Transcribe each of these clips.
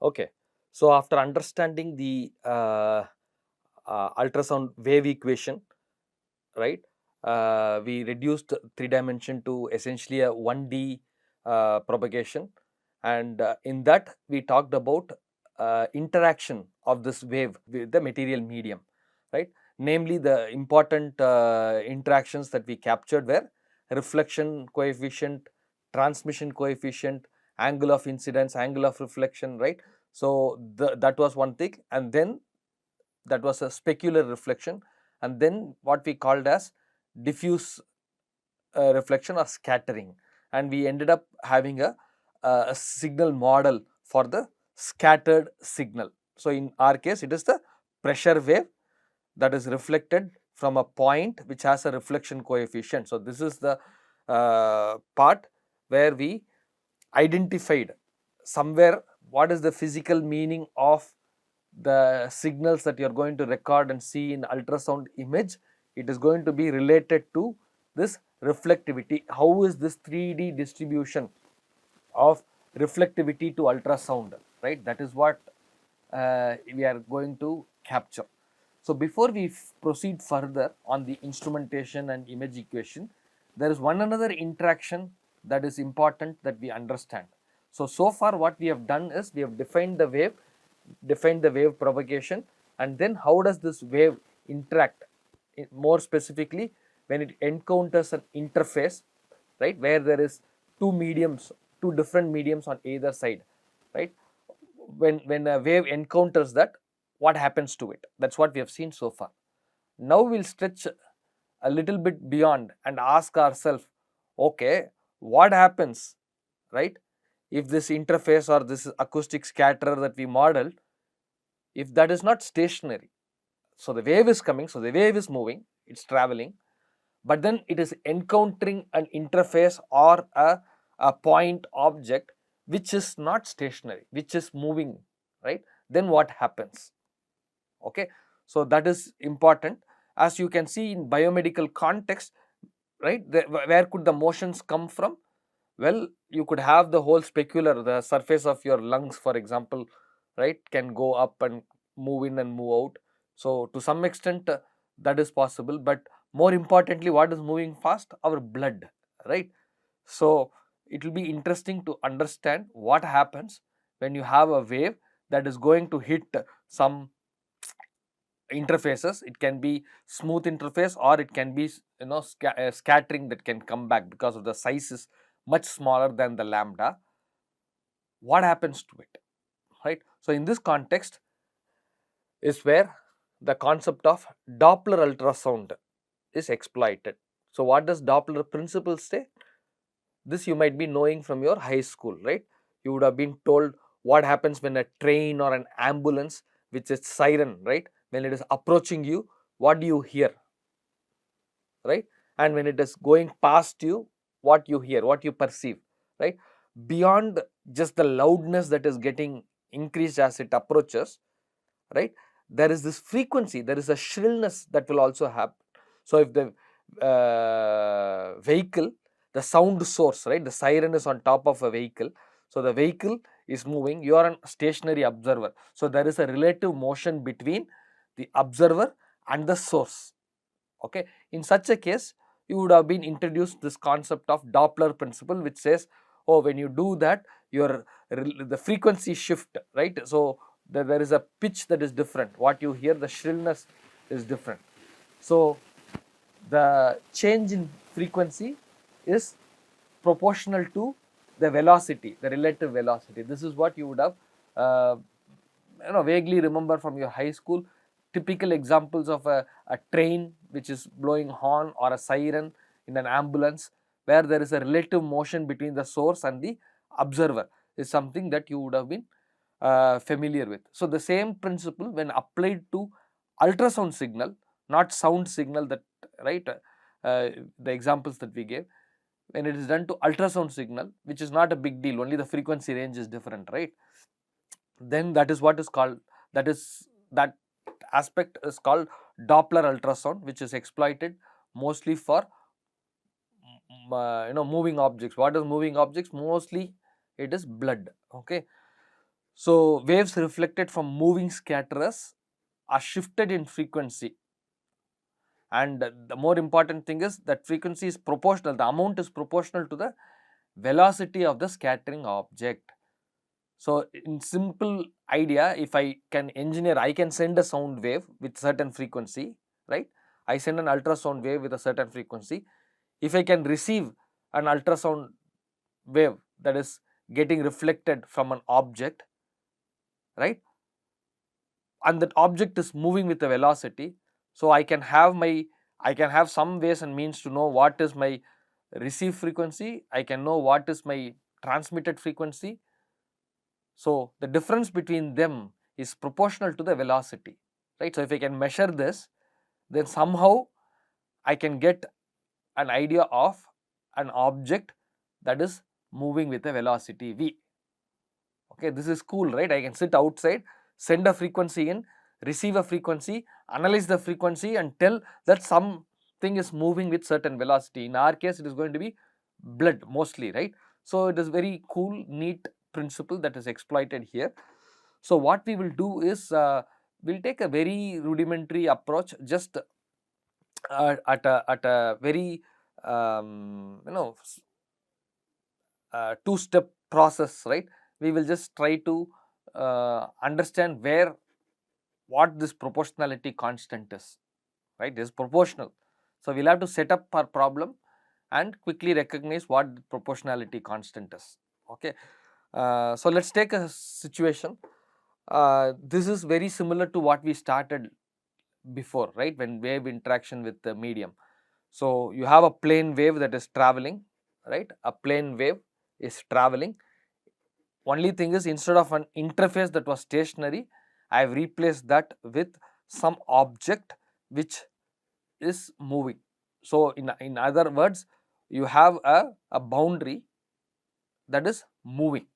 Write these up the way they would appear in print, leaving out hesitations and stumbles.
Okay. So after understanding the ultrasound wave equation, right, we reduced three dimension to essentially a 1D propagation, and in that we talked about interaction of this wave with the material medium, right. Namely, the important interactions that we captured were reflection coefficient, transmission coefficient, angle of incidence, angle of reflection, right. So that was one thing, and then that was a specular reflection, and then what we called as diffuse reflection or scattering, and we ended up having a signal model for the scattered signal. So in our case, it is the pressure wave that is reflected from a point which has a reflection coefficient. So this is the part where we identified somewhere what is the physical meaning of the signals that you are going to record and see in ultrasound image. It is going to be related to this reflectivity. How is this 3D distribution of reflectivity to ultrasound, right? That is what we are going to capture. So before we proceed further on the instrumentation and image equation, there is one another interaction that is important that we understand. So far what we have done is we have defined the wave propagation, and then how does this wave interact, more specifically when it encounters an interface, right, where there is two different mediums on either side, right. When a wave encounters that, what happens to it? That's what we have seen so far. Now we'll stretch a little bit beyond and ask ourselves, okay, what happens, right, if this interface or this acoustic scatterer that we modeled, if that is not stationary? So the wave is coming, so the wave is moving, it's traveling, but then it is encountering an interface or a point object which is not stationary, which is moving, right? Then what happens? Okay, so that is important. As you can see in biomedical context, right, where could the motions come from? Well, you could have the whole specular, the surface of your lungs, for example, right, can go up and move in and move out. So to some extent that is possible, but more importantly, what is moving fast? Our blood, right? So it will be interesting to understand what happens when you have a wave that is going to hit some interfaces. It can be smooth interface, or it can be scattering that can come back because of the size is much smaller than the lambda. What happens to it, right? So in this context is where the concept of doppler ultrasound is exploited. So what does doppler principle say? This you might be knowing from your high school, right? You would have been told what happens when a train or an ambulance, which is siren, right, when it is approaching you, what do you hear, right? And when it is going past you, what you hear, what you perceive, right? Beyond just the loudness that is getting increased as it approaches, right, there is this frequency, there is a shrillness that will also happen. So if the vehicle, the sound source, right, the siren is on top of a vehicle, so the vehicle is moving, you are a stationary observer, so there is a relative motion between the observer and the source. Okay, in such a case you would have been introduced this concept of doppler principle, which says, oh, when you do that, your the frequency shift, right? So there is a pitch that is different, what you hear, the shrillness is different. So the change in frequency is proportional to the velocity, the relative velocity. This is what you would have vaguely remember from your high school. Typical examples of a train which is blowing horn, or a siren in an ambulance, where there is a relative motion between the source and the observer, is something that you would have been familiar with. So the same principle when applied to ultrasound signal, not sound signal, that right, the examples that we gave, when it is done to ultrasound signal, which is not a big deal, only the frequency range is different, right, then that is what is called, that aspect is called doppler ultrasound, which is exploited mostly for moving objects. What is moving objects? Mostly it is blood. Okay, So waves reflected from moving scatterers are shifted in frequency, and the more important thing is that frequency is proportional, the amount is proportional to the velocity of the scattering object. So in simple idea, if I can engineer, I can send a sound wave with certain frequency, right? I send an ultrasound wave with a certain frequency. If I can receive an ultrasound wave that is getting reflected from an object, right, and that object is moving with a velocity, so I can have some ways and means to know what is my receive frequency, I can know what is my transmitted frequency. So the difference between them is proportional to the velocity, right? So if I can measure this, then somehow I can get an idea of an object that is moving with a velocity v. Okay, this is cool, right? I can sit outside, send a frequency in, receive a frequency, analyze the frequency and tell that something is moving with certain velocity. In our case, it is going to be blood mostly, right? So it is very cool, neat principle that is exploited here. So what we will do is, we'll take a very rudimentary approach, just at a very two-step process, right? We will just try to understand what this proportionality constant is, right? It is proportional. So we'll have to set up our problem and quickly recognize what the proportionality constant is. Okay. So let's take a situation. This is very similar to what we started before, right? When wave interaction with the medium. So you have a plane wave that is traveling, right? A plane wave is traveling. Only thing is, instead of an interface that was stationary, I have replaced that with some object which is moving. So in other words, you have a boundary that is moving.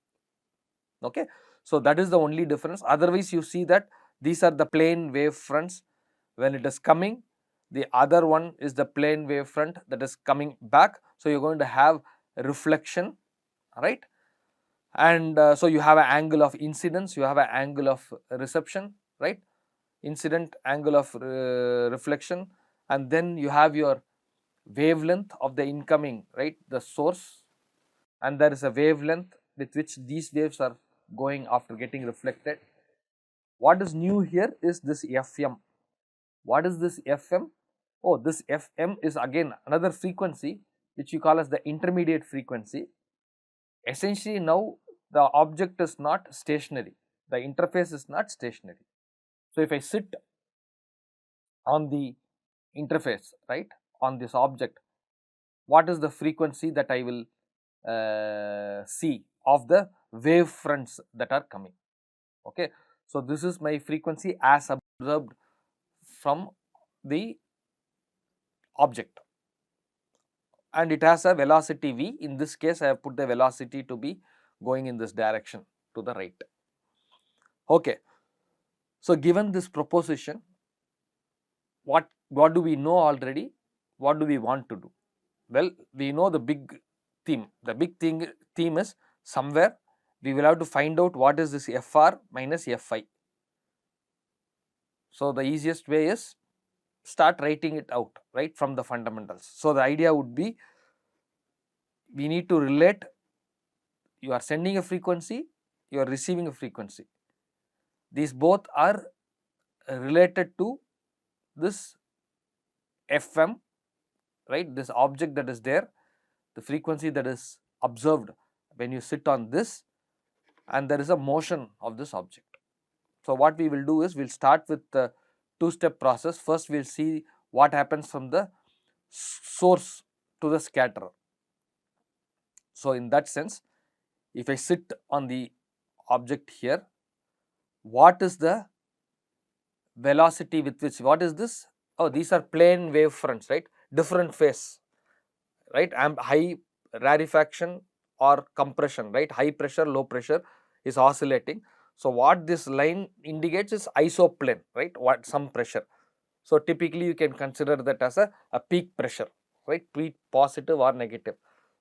Okay. So that is the only difference. Otherwise, you see that these are the plane wave fronts. When it is coming, the other one is the plane wave front that is coming back. So you're going to have reflection, right? And so you have an angle of incidence, you have an angle of reception, right? Incident, angle of reflection, and then you have your wavelength of the incoming, right, the source, and there is a wavelength with which these waves are going after getting reflected. What is new here is this Fm. What is this Fm? Oh, this Fm is again another frequency which you call as the intermediate frequency. Essentially now the object is not stationary, the interface is not stationary. So if I sit on the interface, right, on this object, what is the frequency that I will see of the wave fronts that are coming? Okay, so this is my frequency as observed from the object, and it has a velocity v. In this case, I have put the velocity to be going in this direction to the right. Okay, so given this proposition, what do we know already? What do we want to do? Well, we know the big theme. The big theme is somewhere we will have to find out what is this Fr minus Fi. So the easiest way is start writing it out right from the fundamentals. So the idea would be, we need to relate, you are sending a frequency, you are receiving a frequency. These both are related to this Fm, right, this object that is there, the frequency that is observed when you sit on this, and there is a motion of this object. So what we will do is, we will start with the two-step process. First we will see what happens from the source to the scatterer. So in that sense, if I sit on the object here, what is the velocity with which, what is this? Oh, these are plane wave fronts, right? Different phase, right? High rarefaction or compression, right? High pressure, low pressure is oscillating. So what this line indicates is isoplane, right? What some pressure. So typically you can consider that as a peak pressure, right? Peak positive or negative.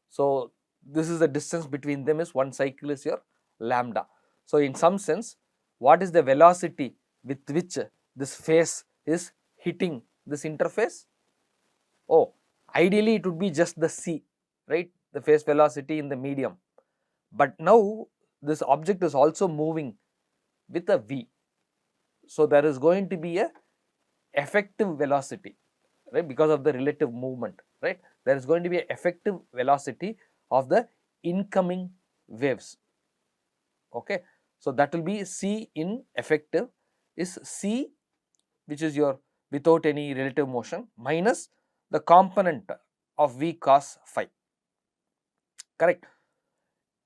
So this is the distance between them, is one cycle is your lambda. So in some sense, what is the velocity with which this phase is hitting this interface? Oh, ideally it would be just the c, right, the phase velocity in the medium. But now this object is also moving with a v. So there is going to be a effective velocity, right, because of the relative movement, right. There is going to be an effective velocity of the incoming waves. Okay, so that will be c in effective is c, which is your without any relative motion, minus the component of v cos phi. Correct.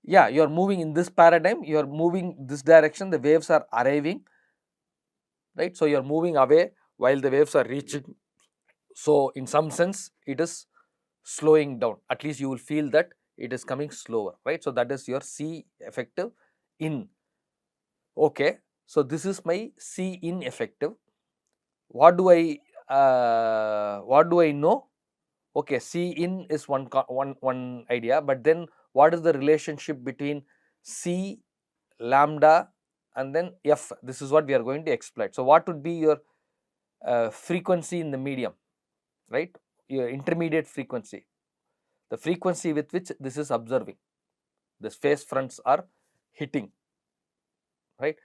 Yeah, you are moving in this paradigm, you are moving this direction, the waves are arriving, right. So you are moving away while the waves are reaching. So in some sense it is slowing down, at least you will feel that it is coming slower, right. So that is your c effective in. Okay, so this is my c in effective. What do I know? Okay, c in is one idea, but then what is the relationship between c, lambda and then f? This is what we are going to exploit. So what would be your frequency in the medium, right, your intermediate frequency, the frequency with which this is observing, this phase fronts are hitting, right.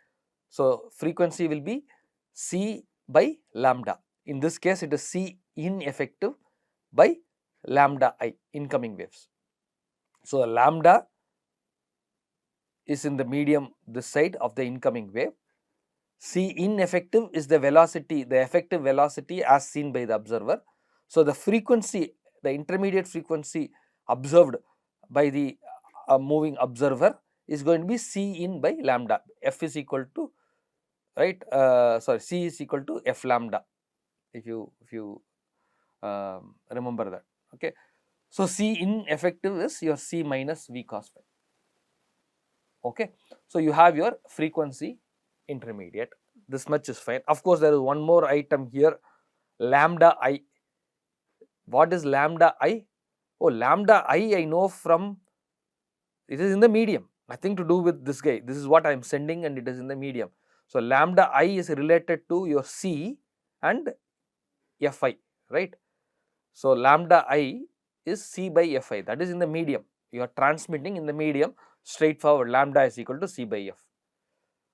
So frequency will be c by lambda. In this case it is c in effective by lambda I, incoming waves. So lambda is in the medium this side of the incoming wave. C in effective is the velocity, the effective velocity as seen by the observer. So the frequency, the intermediate frequency observed by the moving observer is going to be c in by lambda. F is equal to, right, c is equal to f lambda, if you remember that. Okay, so c in effective is your c minus v cos phi. Okay, so you have your frequency intermediate, this much is fine. Of course there is one more item here, lambda I. What is lambda I? Oh, lambda I know from, it is in the medium, nothing to do with this guy, this is what I am sending and it is in the medium. So lambda I is related to your c and fi, right. So lambda I is c by fi, that is in the medium, you are transmitting in the medium, straightforward, lambda is equal to c by f.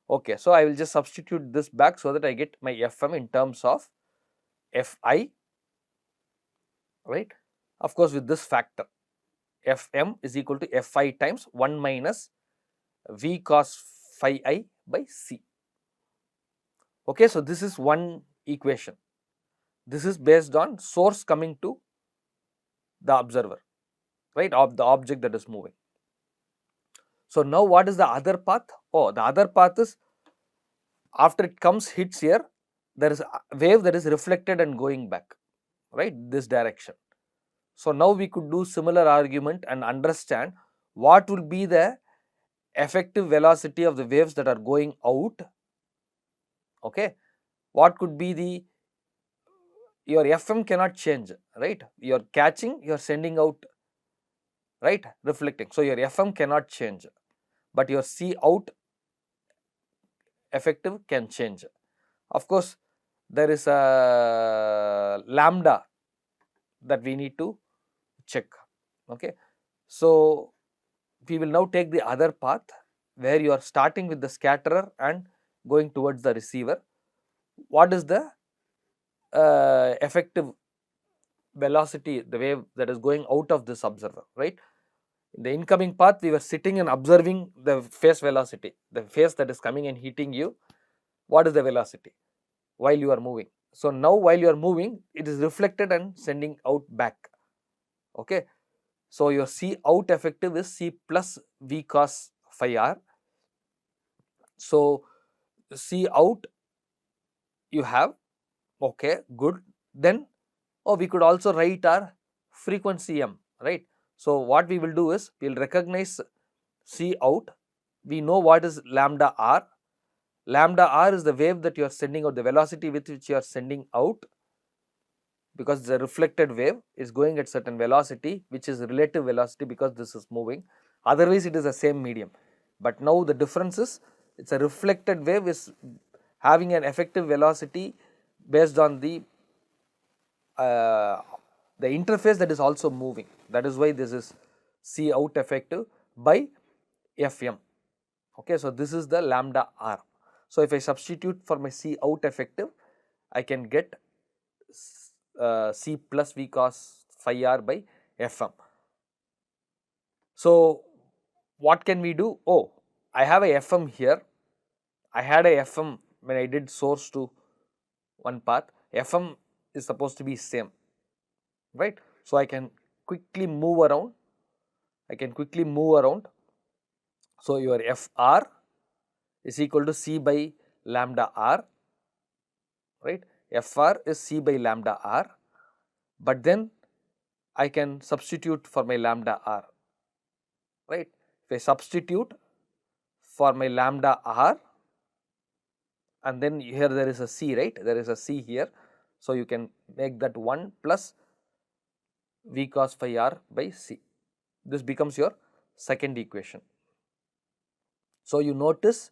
Okay, so I will just substitute this back so that I get my fm in terms of fi, right. Of course with this factor, fm is equal to fi times 1 minus v cos phi I by c. Okay, so this is one equation. This is based on source coming to the observer, right, of the object that is moving. So now what is the other path? Oh, the other path is after it comes, hits here, there is a wave that is reflected and going back, right, this direction. So now we could do similar argument and understand what will be the effective velocity of the waves that are going out. Okay, what could be the, your fm cannot change, right, you are catching, you are sending out, right, reflecting. So your fm cannot change, but your c out effective can change. Of course there is a lambda that we need to check. Okay, so we will now take the other path where you are starting with the scatterer and going towards the receiver. What is the effective velocity, the wave that is going out of this observer, right? In the incoming path, we were sitting and observing the phase velocity, the phase that is coming and hitting you. What is the velocity while you are moving? So now while you are moving, it is reflected and sending out back. Okay, so your c out effective is c plus v cos phi r. So c out you have, okay, good. Then we could also write our frequency m, right. So what we will do is we will recognize c out, we know what is lambda r. Lambda r is the wave that you are sending out, the velocity with which you are sending out, because the reflected wave is going at certain velocity which is relative velocity because this is moving, otherwise it is the same medium. But now the difference is it's a reflected wave is having an effective velocity based on uh, the interface that is also moving. That is why this is C out effective by Fm. Okay, so this is the lambda r. So if I substitute for my C out effective, I can get C plus V cos phi r by Fm. So what can we do? Oh, I have a Fm here. I had a Fm when I did source to one path. Fm is supposed to be same, right? So I can quickly move around. So your Fr is equal to C by lambda r, right? Fr is C by lambda r, but then I can substitute for my lambda r, right? If I substitute for my lambda r, and then here there is a C, right? There is a C here. So you can make that 1 plus V cos phi r by C. This becomes your second equation. So you notice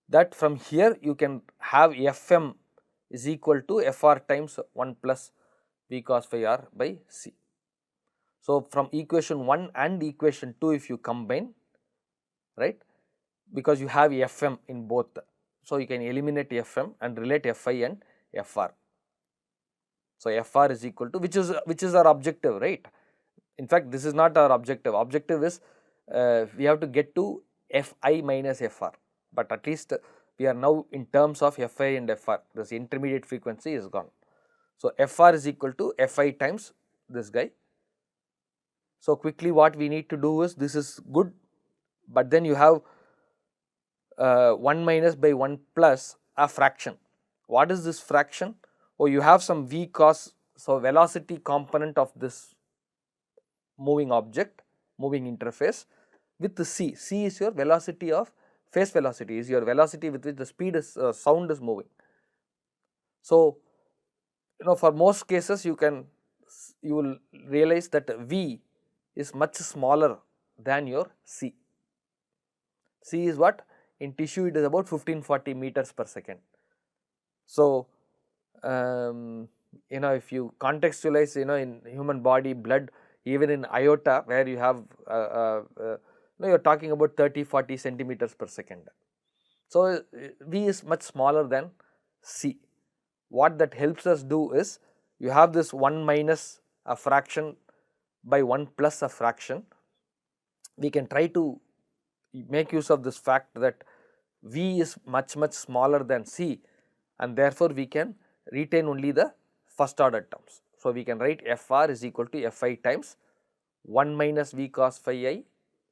that from here you can have Fm is equal to Fr times 1 plus V cos phi r by C. So from equation 1 and equation 2 if you combine, right, because you have Fm in both, so you can eliminate Fm and relate Fi and Fr. So Fr is equal to, which is our objective, right? In fact, this is not our objective. Objective is we have to get to Fi minus Fr, but at least we are now in terms of Fi and Fr. This intermediate frequency is gone. So Fr is equal to Fi times this guy. So quickly what we need to do is, this is good, but then you have 1 minus by 1 plus a fraction. What is this fraction? Oh, you have some V cos, so velocity component of this moving object, moving interface with the C. C is your velocity of, phase velocity is your velocity with which the speed is sound is moving. So for most cases you will realize that V is much smaller than your C. C is what? In tissue it is about 1540 meters per second. So if you contextualize, in human body, blood, even in iota where you have you are talking about 30-40 centimeters per second. So V is much smaller than C. What that helps us do is, you have this 1 minus a fraction by 1 plus a fraction. We can try to make use of this fact that V is much smaller than C, and therefore we can retain only the first order terms. So we can write Fr is equal to Fi times 1 minus V cos phi I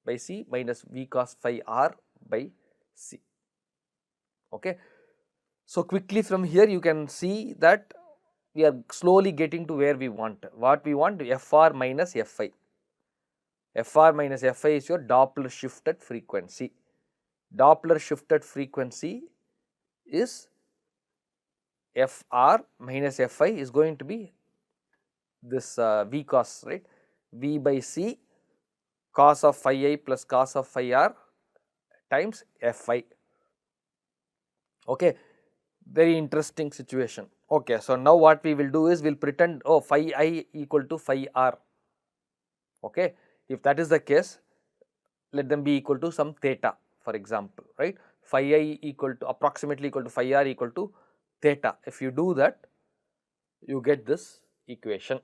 by C minus V cos phi r by C. Okay. So quickly from here you can see that we are slowly getting to where we want. What we want? Fr minus Fi. Fr minus Fi is your Doppler shifted frequency. Doppler shifted frequency is Fr minus Fi is going to be this V cos, right? V by C cos of phi I plus cos of phi r times Fi. Okay, very interesting situation. Okay, so now what we will do is, we will pretend, oh, phi I equal to phi r. Okay, if that is the case, let them be equal to some theta, for example, right? Phi I equal to approximately equal to phi r equal to theta. If you do that, you get this equation.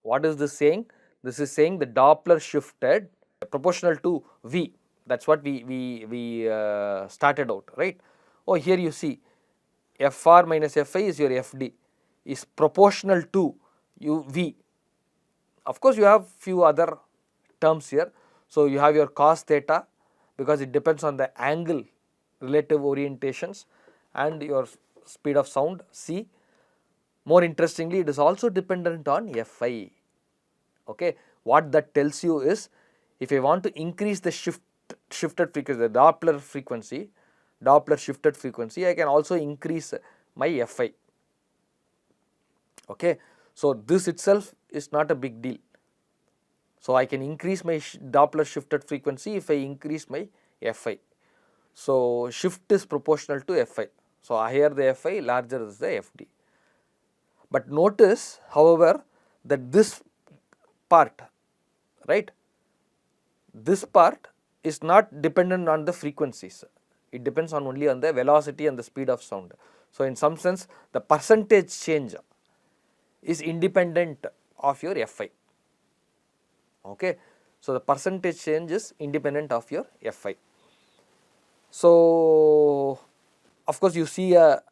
What is this saying? This is saying the Doppler shifted proportional to V. That's what we started out, right? Oh, here you see Fr minus Fi is your Fd, is proportional to V. Of course, you have few other terms here. So you have your cos theta, because it depends on the angle relative orientations, and your speed of sound C. More interestingly, it is also dependent on Fi. Okay, what that tells you is, if I want to increase the shifted frequency, the Doppler frequency, Doppler shifted frequency, I can also increase my Fi. Okay, so this itself is not a big deal. So I can increase my Doppler shifted frequency if I increase my Fi. So shift is proportional to Fi. So higher the Fi, larger is the Fd. But notice, however, that this part, right, this part is not dependent on the frequencies. It depends on only on the velocity and the speed of sound. So in some sense, the percentage change is independent of your Fi. Okay. So the percentage change is independent of your Fi. So of course you see a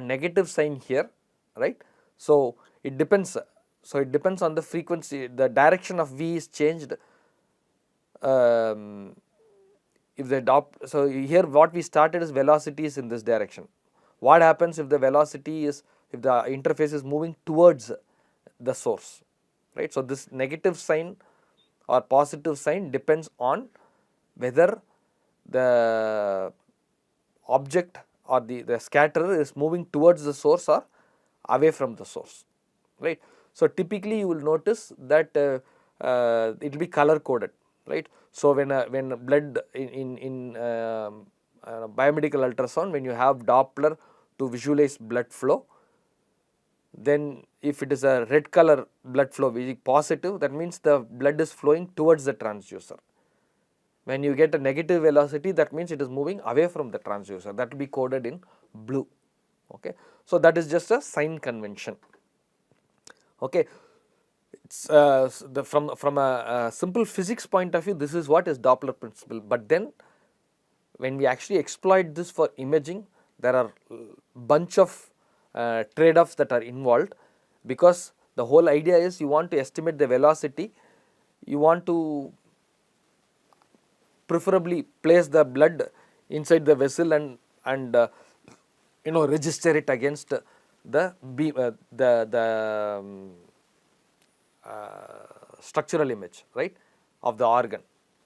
negative sign here, right. So it depends. So it depends on the frequency. The direction of V is changed. If the so here what we started is velocity is in this direction. What happens if the velocity is, if the interface is moving towards the source, right. So this negative sign or positive sign depends on whether the object or the scatterer is moving towards the source or away from the source, right. So typically you will notice that it will be color coded, right. So when blood in biomedical ultrasound, when you have Doppler to visualize blood flow, then if it is a red color blood flow which is positive, that means the blood is flowing towards the transducer. When you get a negative velocity, that means it is moving away from the transducer. That will be coded in blue. Okay. So that is just a sign convention. Okay. It's from a simple physics point of view, this is what is Doppler principle. But then when we actually exploit this for imaging, there are bunch of trade-offs that are involved, because the whole idea is you want to estimate the velocity, you want to preferably place the blood inside the vessel and register it against the structural image, right, of the organ.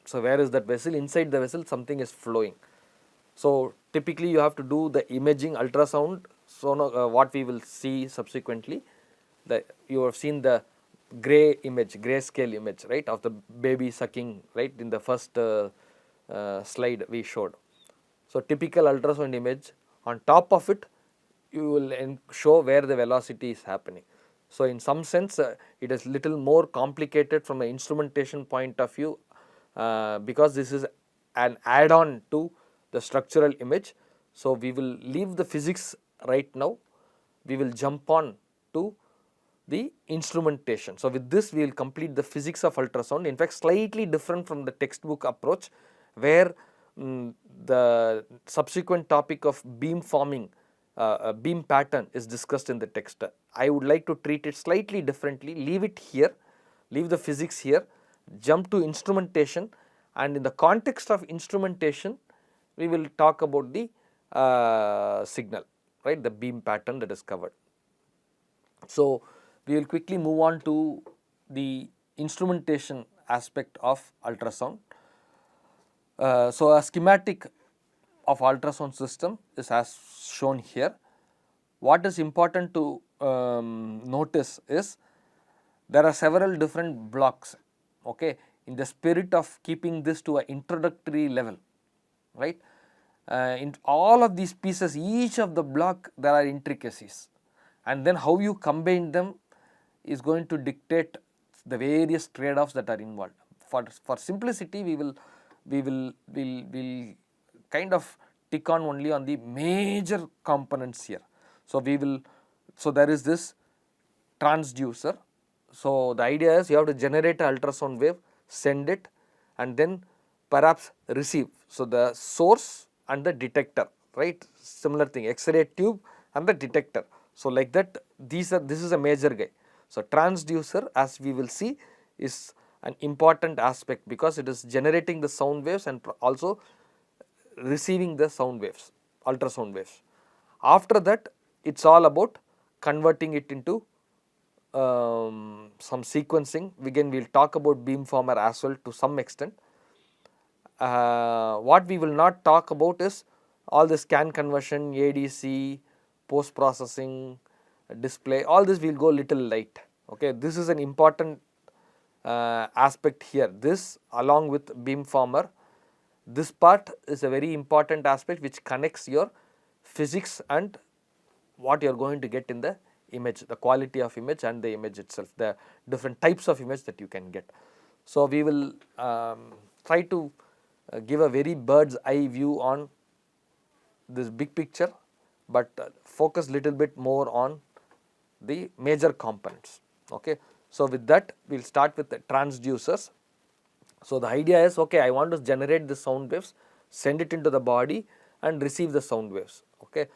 So where is that vessel? Inside the vessel something is flowing. So typically you have to do the imaging ultrasound. So what we will see subsequently, you have seen the gray image, gray scale image, right, of the baby sucking, right, in the first slide we showed. So typical ultrasound image, on top of it you will show where the velocity is happening. So in some sense it is little more complicated from an instrumentation point of view, because this is an add-on to the structural image. So we will leave the physics right now, we will jump on to the instrumentation. So with this we will complete the physics of ultrasound, in fact slightly different from the textbook approach, where the subsequent topic of beam forming, beam pattern is discussed in the text. I would like to treat it slightly differently, leave it here, leave the physics here, jump to instrumentation, and in the context of instrumentation we will talk about the signal, right, the beam pattern that is covered. So we will quickly move on to the instrumentation aspect of ultrasound. So a schematic of ultrasound system is as shown here. What is important to notice is there are several different blocks, okay, in the spirit of keeping this to an introductory level, right. In all of these pieces, each of the block there are intricacies, and then how you combine them is going to dictate the various trade-offs that are involved. For simplicity, we will kind of tick on only on the major components here. So there is this transducer. So the idea is you have to generate an ultrasound wave, send it, and then perhaps receive. So the source and the detector, right, similar thing, X-ray tube and the detector. So like that, this is a major guy. So transducer, as we will see, is an important aspect because it is generating the sound waves and also receiving the sound waves, ultrasound waves. After that, it's all about converting it into some sequencing. Again, we'll talk about beamformer as well to some extent. What we will not talk about is all the scan conversion, ADC, post processing, display, all this will go little light. Okay, this is an important aspect here. This along with beamformer This part is a very important aspect which connects your physics and what you are going to get in the image, the quality of image and the image itself, the different types of image that you can get. So, we will try to give a very bird's eye view on this big picture, but focus little bit more on the major components. Okay. So, with that we will start with the transducers. So, the idea is, okay, I want to generate the sound waves, send it into the body and receive the sound waves. Okay.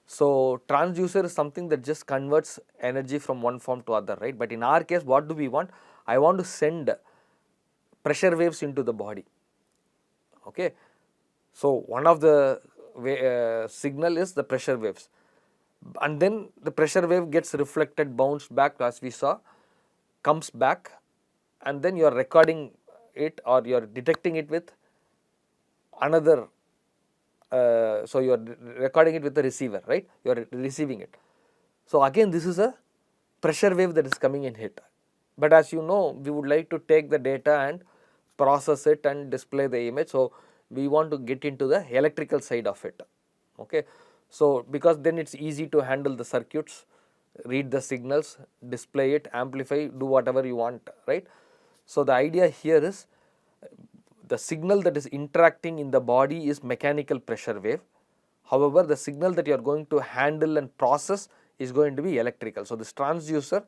So, transducer is something that just converts energy from one form to other, right. But in our case, what do we want? I want to send pressure waves into the body. Okay. So, one of the signal is the pressure waves, and then the pressure wave gets reflected, bounced back, as we saw, comes back, and then you are recording it or you are detecting it with another, so you are recording it with the receiver, right, you are receiving it. So, again this is a pressure wave that is coming in hit, but as you know, we would like to take the data and process it and display the image. So, we want to get into the electrical side of it. Okay. So, because then it is easy to handle the circuits, read the signals, display it, amplify, do whatever you want, right. So, the idea here is the signal that is interacting in the body is mechanical pressure wave. However, the signal that you are going to handle and process is going to be electrical. So, this transducer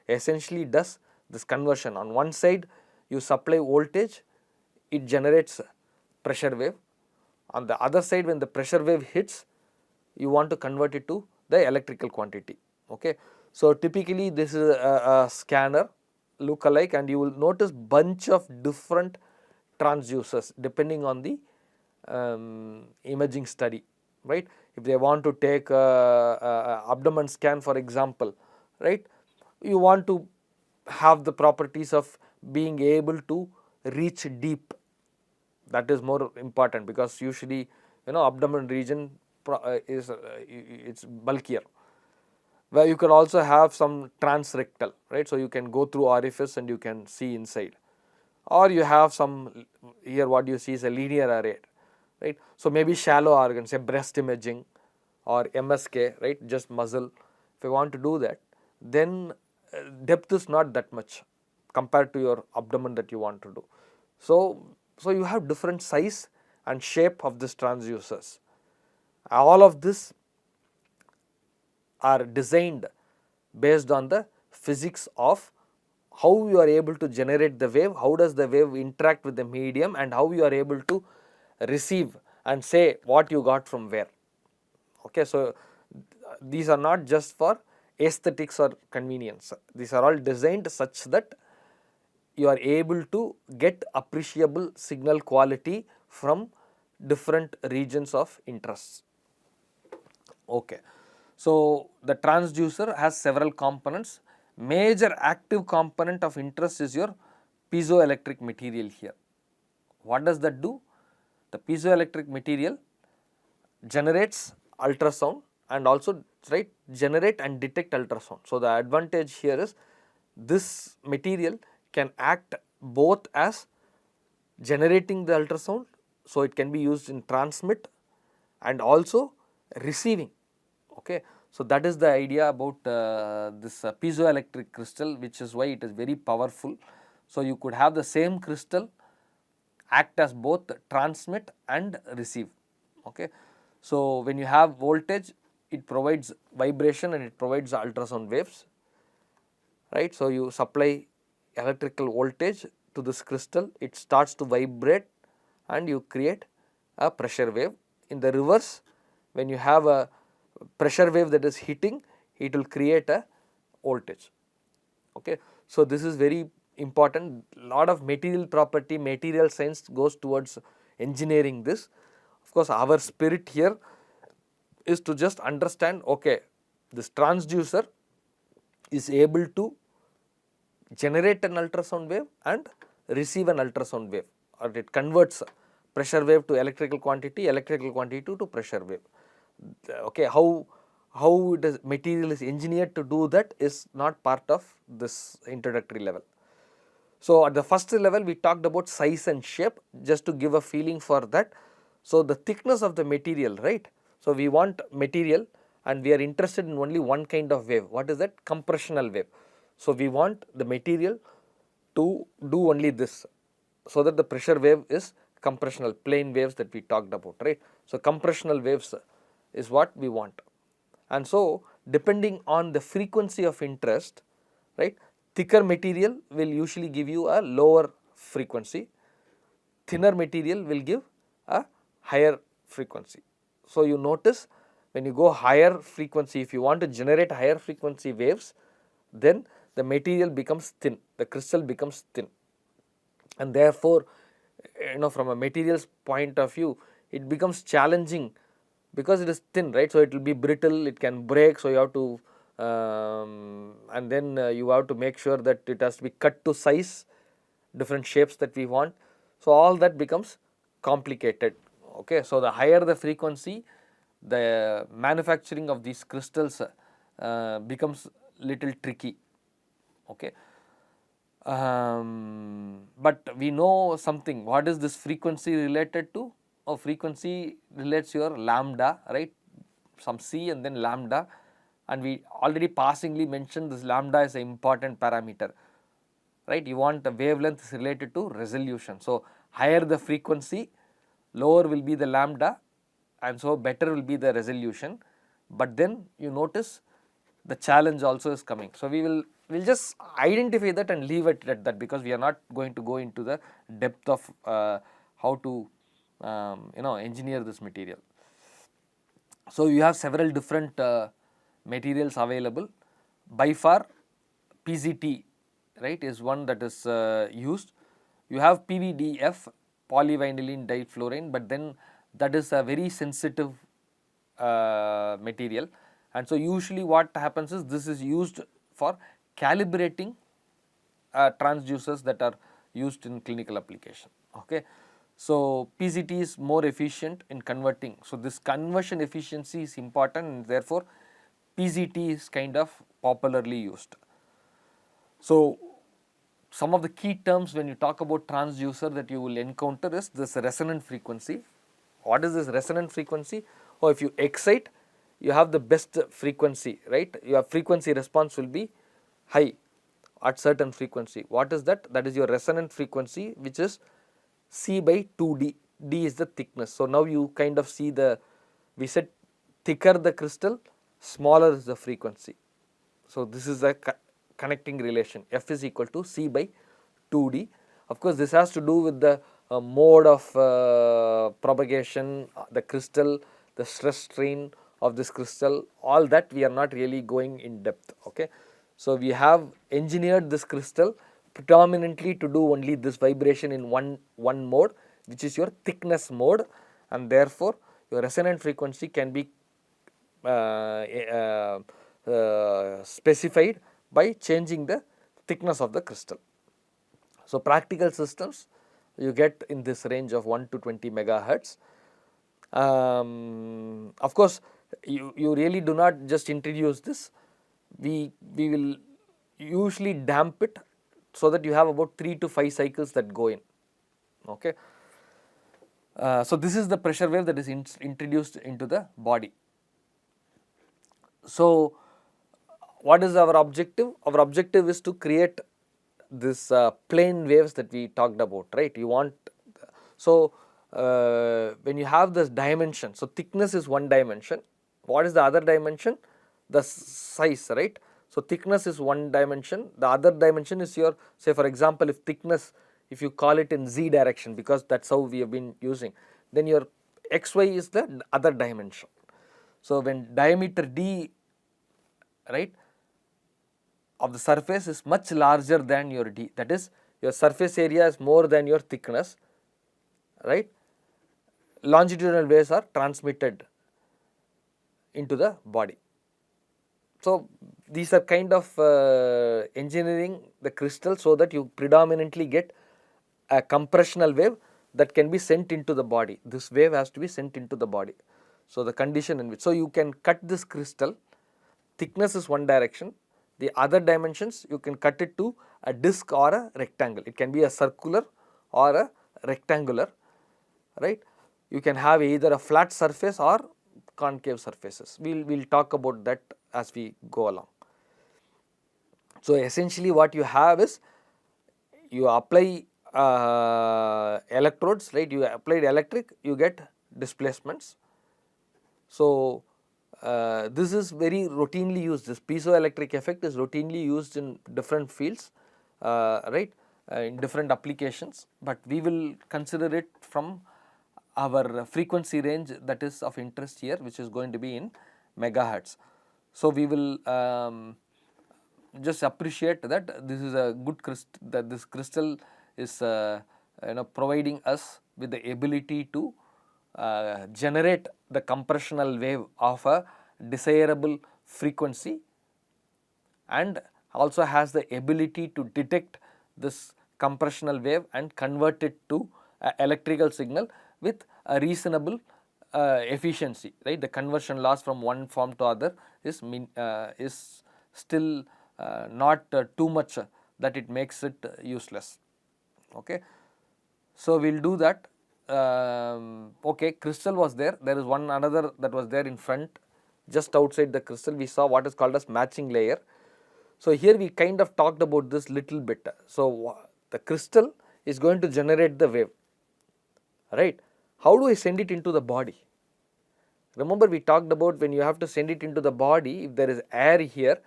essentially does this conversion. On one side you supply voltage, it generates pressure wave. On the other side, when the pressure wave hits, you want to convert it to the electrical quantity. Okay. So, typically this is a scanner look alike, and you will notice bunch of different transducers depending on the imaging study, right. If they want to take abdomen scan, for example, right, you want to have the properties of being able to reach deep. That is more important, because usually, abdomen region is it's bulkier, where you can also have some transrectal, right. So, you can go through orifice and you can see inside, or you have some, here what you see is a linear array, right. So, maybe shallow organs, say breast imaging or MSK, right, just muscle. If you want to do that, then depth is not that much compared to your abdomen that you want to do. So, you have different size and shape of these transducers. All of this are designed based on the physics of how you are able to generate the wave, how does the wave interact with the medium, and how you are able to receive and say what you got from where. Okay. So, these are not just for aesthetics or convenience, these are all designed such that you are able to get appreciable signal quality from different regions of interest. Okay. So, the transducer has several components. Major active component of interest is your piezoelectric material here. What does that do? The piezoelectric material generates ultrasound and also, right, generate and detect ultrasound. So, the advantage here is this material can act both as generating the ultrasound, so it can be used in transmit and also receiving. Okay. So, that is the idea about this piezoelectric crystal, which is why it is very powerful. So, you could have the same crystal act as both transmit and receive. Okay. So, when you have voltage, it provides vibration and it provides ultrasound waves, right. So, you supply electrical voltage to this crystal, it starts to vibrate and you create a pressure wave. In the reverse, when you have a pressure wave that is hitting, it will create a voltage. Okay. So, this is very important. Lot of material property, material science goes towards engineering this. Of course, our spirit here is to just understand, okay, this transducer is able to generate an ultrasound wave and receive an ultrasound wave, or it converts pressure wave to electrical quantity to pressure wave. Okay, how it is material is engineered to do that is not part of this introductory level. So at the first level we talked about size and shape just to give a feeling for that. So the thickness of the material, right? So we want material and we are interested in only one kind of wave. What is that? Compressional wave. So we want the material to do only this, so that the pressure wave is compressional, plane waves that we talked about, right? So compressional waves is what we want. And so depending on the frequency of interest, right, thicker material will usually give you a lower frequency, thinner material will give a higher frequency. So you notice when you go higher frequency, if you want to generate higher frequency waves, then the material becomes thin, the crystal becomes thin, and therefore from a materials point of view it becomes challenging because it is thin, right? So it will be brittle, it can break, so you have to and then you have to make sure that it has to be cut to size, different shapes that we want. So all that becomes complicated. Okay, so the higher the frequency, the manufacturing of these crystals becomes little tricky. Okay, but we know something. What is this frequency related to? Oh, frequency relates your lambda, right? Some c and then lambda, and we already passingly mentioned this lambda is an important parameter, right? You want the wavelength is related to resolution. So higher the frequency, lower will be the lambda, and so better will be the resolution. But then you notice the challenge also is coming. So we'll just identify that and leave it at that, because we are not going to go into the depth of how to engineer this material. So you have several different materials available. By far PZT, right, is one that is used. You have PVDF, polyvinylene difluorine, but then that is a very sensitive material, and so usually what happens is this is used for calibrating transducers that are used in clinical application. Okay, so PZT is more efficient in converting. So this conversion efficiency is important, and therefore PZT is kind of popularly used. So some of the key terms when you talk about transducer that you will encounter is this resonant frequency. What is this resonant frequency? Or if you excite, you have the best frequency, right? Your frequency response will be high at certain frequency. What is that? That is your resonant frequency, which is C by 2D. D is the thickness. So now you kind of see we said thicker the crystal, smaller is the frequency. So this is the connecting relation. F is equal to C by 2D. Of course, this has to do with the mode of propagation, the crystal, the stress strain of this crystal, all that we are not really going in depth. Okay, so we have engineered this crystal predominantly to do only this vibration in one mode, which is your thickness mode, and therefore your resonant frequency can be specified by changing the thickness of the crystal. So practical systems you get in this range of 1 to 20 megahertz. Of course, you really do not just introduce this. We will usually damp it so that you have about 3 to 5 cycles that go in. Okay. So this is the pressure wave that is introduced into the body. So what is our objective? Our objective is to create this plane waves that we talked about, right? You want, so when you have this dimension, so thickness is one dimension. What is the other dimension? The size, right? So thickness is one dimension. The other dimension is your, say for example, if thickness, if you call it in z direction, because that's how we have been using, then your xy is the other dimension. So when diameter d, right, of the surface is much larger than your d, that is your surface area is more than your thickness, right, longitudinal waves are transmitted into the body. So these are kind of engineering the crystal so that you predominantly get a compressional wave that can be sent into the body. This wave has to be sent into the body. So the condition in which, so you can cut this crystal, thickness is one direction, The other dimensions you can cut it to a disc or a rectangle. It can be a circular or a rectangular, right. You can have either a flat surface or concave surfaces. We'll talk about that as we go along. So essentially what you have is, you apply electrodes, right, you applied electric, you get displacements. So this is very routinely used, this piezoelectric effect is routinely used in different fields, right, in different applications, but we will consider it from our frequency range that is of interest here, which is going to be in megahertz. So we will just appreciate that this is a good crystal, that this crystal is providing us with the ability to generate the compressional wave of a desirable frequency, and also has the ability to detect this compressional wave and convert it to electrical signal with a reasonable efficiency, right. The conversion loss from one form to other is still not too much that it makes it useless. Okay. So we will do that. Okay, crystal was there. There is one another that was there in front, just outside the crystal. We saw what is called as matching layer. So here we kind of talked about this little bit. So the crystal is going to generate the wave, right. How do I send it into the body? Remember we talked about when you have to send it into the body, if there is air here,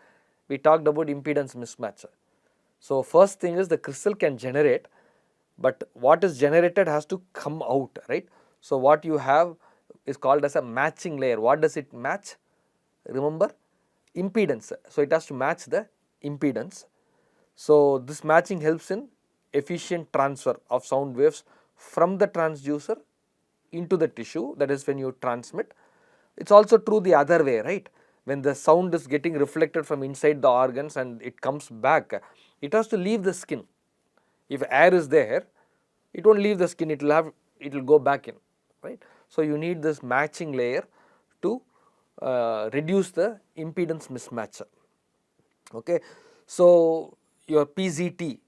we talked about impedance mismatch. So first thing is the crystal can generate, but what is generated has to come out, right. So what you have is called as a matching layer. What does it match? Remember, impedance. So it has to match the impedance. So this matching helps in efficient transfer of sound waves from the transducer into the tissue, that is when you transmit. It is also true the other way, right. When the sound is getting reflected from inside the organs and it comes back, it has to leave the skin. If air is there, it won't leave the skin, it will go back in, right. So you need this matching layer to reduce the impedance mismatch. Okay. So your PZT,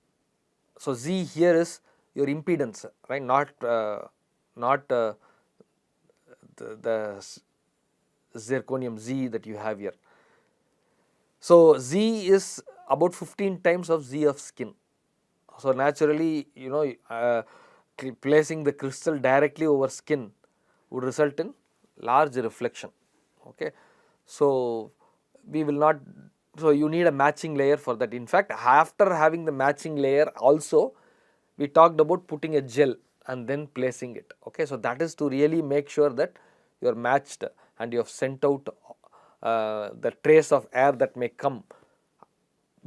so Z here is your impedance, right, not the zirconium Z that you have here. So Z is about 15 times of Z of skin. So naturally, placing the crystal directly over skin would result in large reflection. Okay. So we will not, so you need a matching layer for that. In fact, after having the matching layer also, we talked about putting a gel and then placing it. Okay. So that is to really make sure that you are matched and you have sent out the trace of air that may come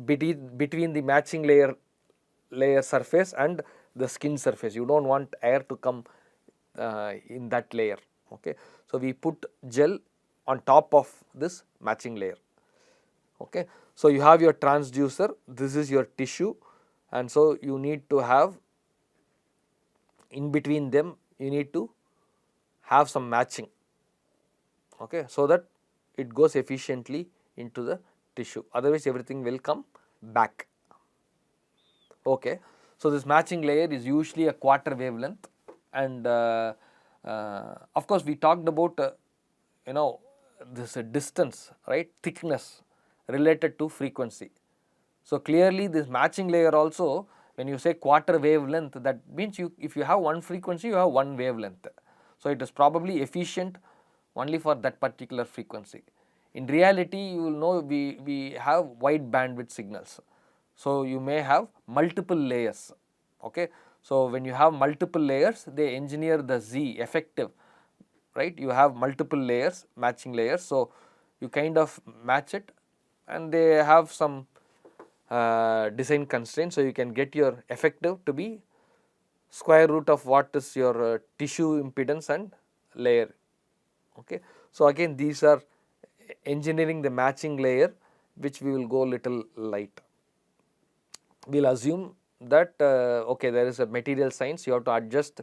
between the matching layer surface and the skin surface. You do not want air to come in that layer. Okay. So we put gel on top of this matching layer. Okay. So you have your transducer, this is your tissue, and so you need to have, in between them you need to have some matching, okay, so that it goes efficiently into the tissue, otherwise everything will come back. Okay. So this matching layer is usually a quarter wavelength, and of course we talked about this distance, right, thickness related to frequency. So clearly this matching layer also, when you say quarter wavelength, that means if you have one frequency, you have one wavelength. So it is probably efficient only for that particular frequency. In reality, you will know we have wide bandwidth signals. So you may have multiple layers. Okay. So when you have multiple layers, they engineer the Z effective, right. You have multiple layers, matching layers. So you kind of match it, and they have some design constraints. So you can get your effective to be square root of what is your tissue impedance and layer. Okay. So again, these are engineering the matching layer, which we will go little light. We will assume that okay, there is a material science, you have to adjust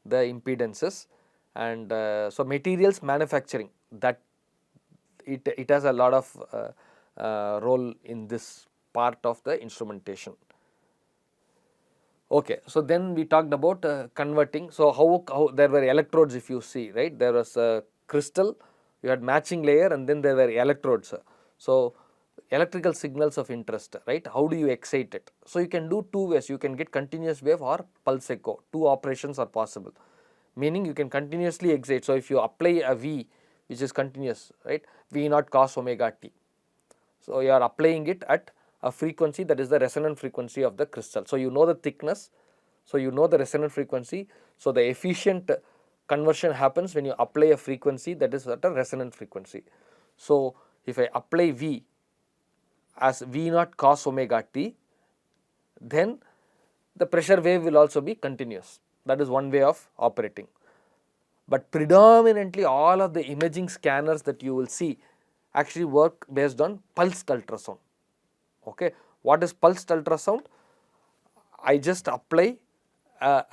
the impedances, and so materials manufacturing, that it has a lot of role in this part of the instrumentation. Okay, so then we talked about converting. So how there were electrodes, if you see, right? There was a crystal, you had matching layer, and then there were electrodes. So electrical signals of interest, right? How do you excite it? So you can do two ways. You can get continuous wave or pulse echo. Two operations are possible, meaning you can continuously excite. So if you apply a V which is continuous, right? V naught cos omega t. So you are applying it at a frequency that is the resonant frequency of the crystal. So you know the thickness, so you know the resonant frequency. So the efficient conversion happens when you apply a frequency that is at a resonant frequency. So if I apply V as V naught cos omega t, then the pressure wave will also be continuous. That is one way of operating. But predominantly all of the imaging scanners that you will see actually work based on pulsed ultrasound. Okay, what is pulsed ultrasound? I just apply a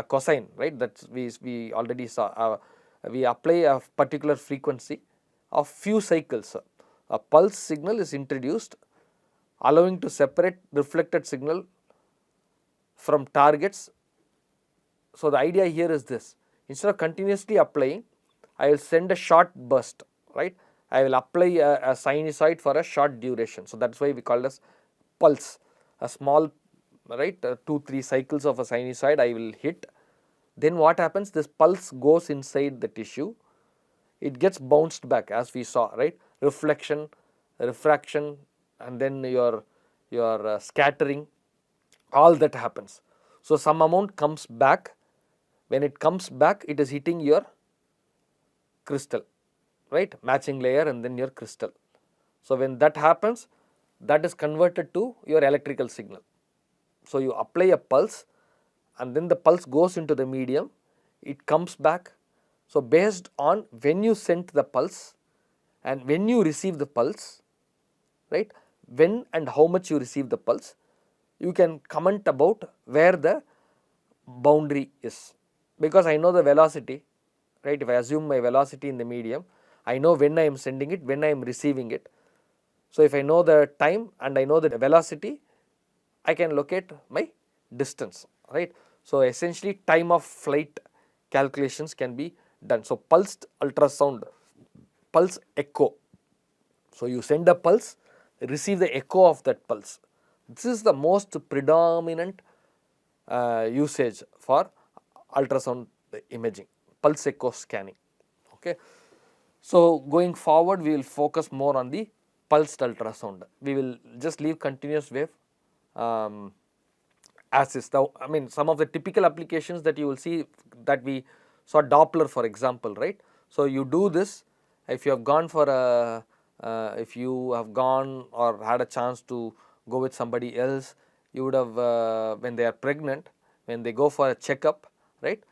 cosine, right? That we already saw. We apply a particular frequency of few cycles. A pulse signal is introduced, allowing to separate reflected signal from targets. So the idea here is this: instead of continuously applying, I will send a short burst, right? I will apply a sinusoid for a short duration. So that's why we call it as pulse. A small, right, 2-3 cycles of a sinusoid I will hit. Then what happens? This pulse goes inside the tissue. It gets bounced back, as we saw, right? Reflection, refraction, and then your scattering. All that happens. So some amount comes back. When it comes back, it is hitting your crystal, right? Matching layer and then your crystal. So when that happens, that is converted to your electrical signal. So you apply a pulse and then the pulse goes into the medium, it comes back. So based on when you sent the pulse and when you receive the pulse, right, when and how much you receive the pulse, you can comment about where the boundary is. Because I know the velocity, right? If I assume my velocity in the medium, I know when I am sending it, when I am receiving it. So if I know the time and I know the velocity, I can locate my distance, right? So essentially time of flight calculations can be done. So pulsed ultrasound, pulse echo. So you send a pulse, receive the echo of that pulse. This is the most predominant usage for ultrasound imaging, pulse echo scanning. Okay. So going forward, we will focus more on the pulsed ultrasound. We will just leave continuous wave as is. Now, I mean, some of the typical applications that you will see, that we saw Doppler, for example, right? So you do this if you have gone for a if you have gone or had a chance to go with somebody else, you would have when they are pregnant, when they go for a checkup, right?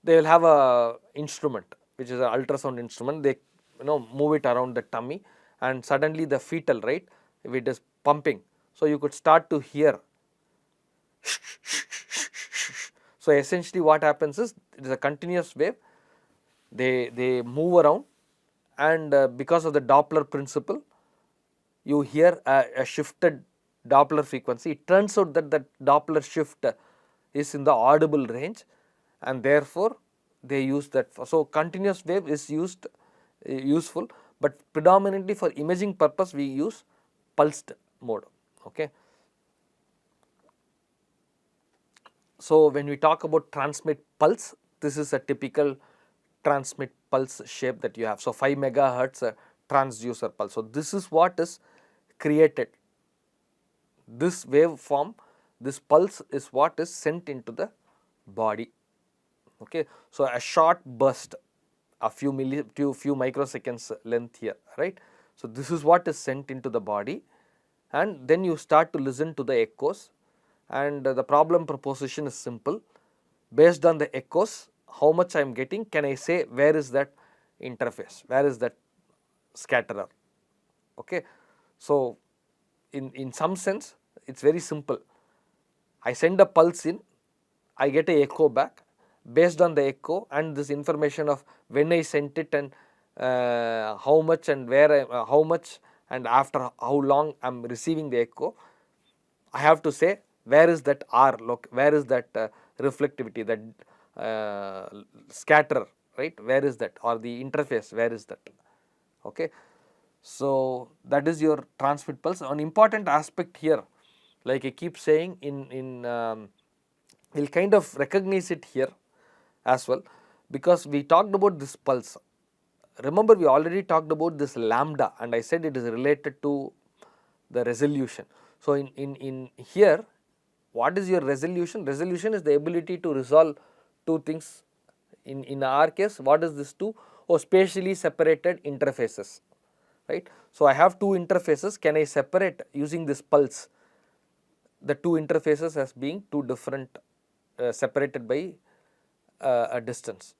They will have a instrument which is an ultrasound instrument. They move it around the tummy and suddenly the fetal, right, if it is pumping, so you could start to hear. So essentially what happens is it is a continuous wave. They move around and because of the Doppler principle, you hear a shifted Doppler frequency. It turns out that the Doppler shift is in the audible range and therefore they use that. So continuous wave is useful, but predominantly for imaging purpose we use pulsed mode. Okay. So when we talk about transmit pulse, this is a typical transmit pulse shape that you have. So 5 megahertz transducer pulse. So this is what is created. This waveform, this pulse is what is sent into the body. Okay. So a short burst, a few microseconds length here, right? So this is what is sent into the body, and then you start to listen to the echoes, and the problem proposition is simple. Based on the echoes, how much I am getting, can I say where is that interface, where is that scatterer? Okay. So in some sense it's very simple. I send a pulse in, I get a echo back. Based on the echo and this information of when I sent it and how much and where how much and after how long I am receiving the echo, I have to say where is that R, where is that reflectivity, that scatter, right, where is that, or the interface, where is that, okay. So that is your transmit pulse. An important aspect here, like I keep saying, we'll kind of recognize it here as well, because we talked about this pulse. Remember, we already talked about this lambda, and I said it is related to the resolution. So in here, what is your resolution? Resolution is the ability to resolve two things. In our case, what is this two? Oh, spatially separated interfaces, right. So I have two interfaces. Can I separate using this pulse the two interfaces as being two different separated by a distance,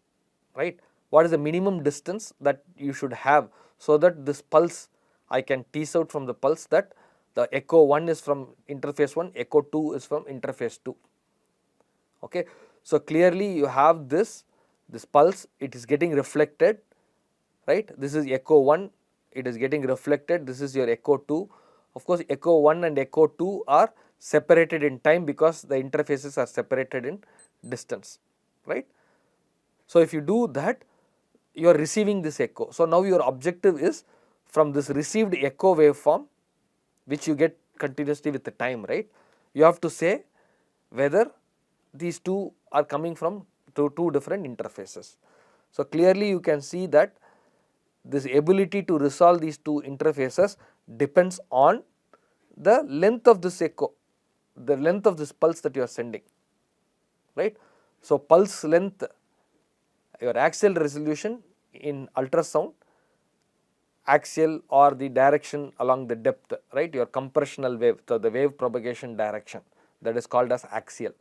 right? What is the minimum distance that you should have, so that this pulse, I can tease out from the pulse that the echo 1 is from interface 1, echo 2 is from interface 2, okay. So clearly you have this pulse, it is getting reflected, right. This is echo 1, it is getting reflected, this is your echo 2. Of course, echo 1 and echo 2 are separated in time because the interfaces are separated in distance, right. So if you do that, you are receiving this echo. So now your objective is, from this received echo waveform, which you get continuously with the time, right, you have to say whether these two are coming from two different interfaces. So clearly you can see that this ability to resolve these two interfaces depends on the length of this echo, the length of this pulse that you are sending, right. So pulse length, your axial resolution in ultrasound, axial or the direction along the depth, right, your compressional wave, so the wave propagation direction, that is called as axial.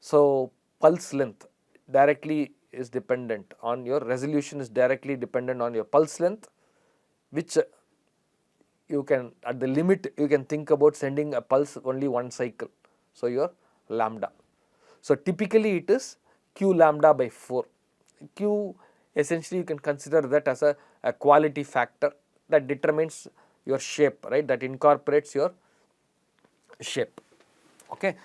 So pulse length directly is dependent on your resolution, is directly dependent on your pulse length, which you can, at the limit, you can think about sending a pulse only one cycle, so your lambda. So typically it is q lambda by 4. Q, essentially you can consider that as a quality factor that determines your shape, right, that incorporates your shape, okay.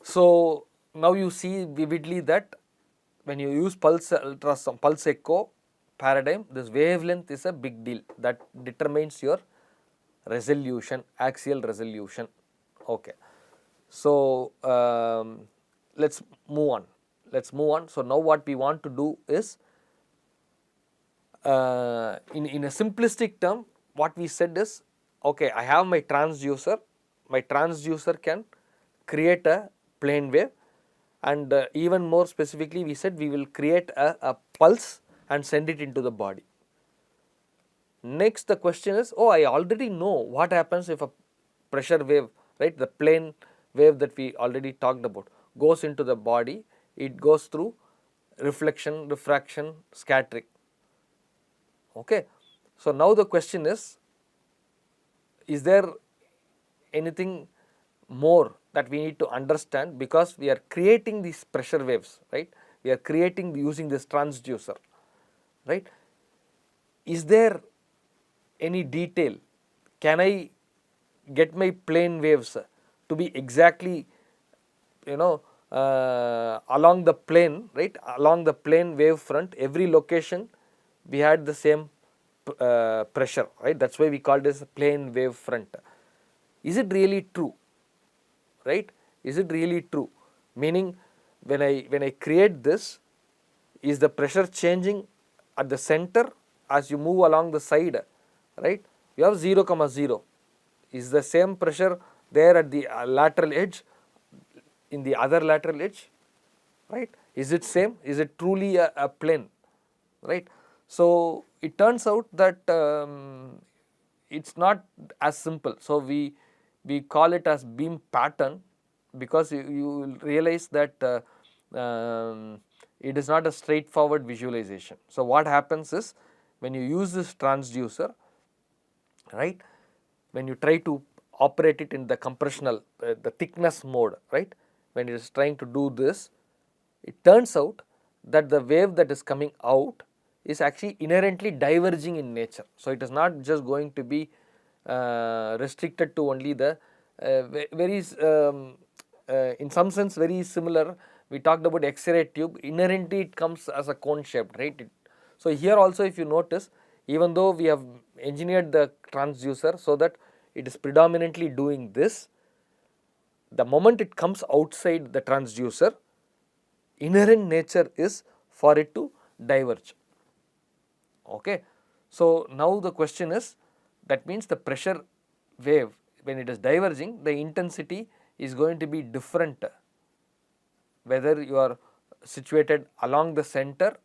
So now you see vividly that when you use pulse ultrasound, pulse echo paradigm, this wavelength is a big deal, that determines your resolution, axial resolution, okay. So let's move on. So now what we want to do is, in a simplistic term, what we said is, okay, I have my transducer can create a plane wave, and even more specifically we said we will create a pulse and send it into the body. Next the question is, oh, I already know what happens if a pressure wave, right, the plane wave that we already talked about, goes into the body. It goes through reflection, refraction, scattering, okay. So now the question is there anything more that we need to understand, because we are creating these pressure waves, right, we are creating using this transducer, right. Is there any detail? Can I get my plane waves to be exactly, along the plane, right, along the plane wave front, every location we had the same pressure, right, that's why we call this plane wave front. Is it really true, right, is it really true? Meaning, when I create this, is the pressure changing at the center as you move along the side, right? You have 0, 0. Is the same pressure there at the lateral edge, in the other lateral edge, right? Is it same? Is it truly a plane, right? So it turns out that it's not as simple. So we call it as beam pattern, because you will realize that it is not a straightforward visualization. So what happens is, when you use this transducer, right, when you try to operate it in the compressional, the thickness mode, right, when it is trying to do this, it turns out that the wave that is coming out is actually inherently diverging in nature. So it is not just going to be restricted to only the very in some sense very similar. We talked about X-ray tube, inherently it comes as a cone shaped, right? So here also if you notice, even though we have engineered the transducer so that it is predominantly doing this, the moment it comes outside the transducer, inherent nature is for it to diverge. Okay. So now the question is, that means the pressure wave, when it is diverging, the intensity is going to be different whether you are situated along the center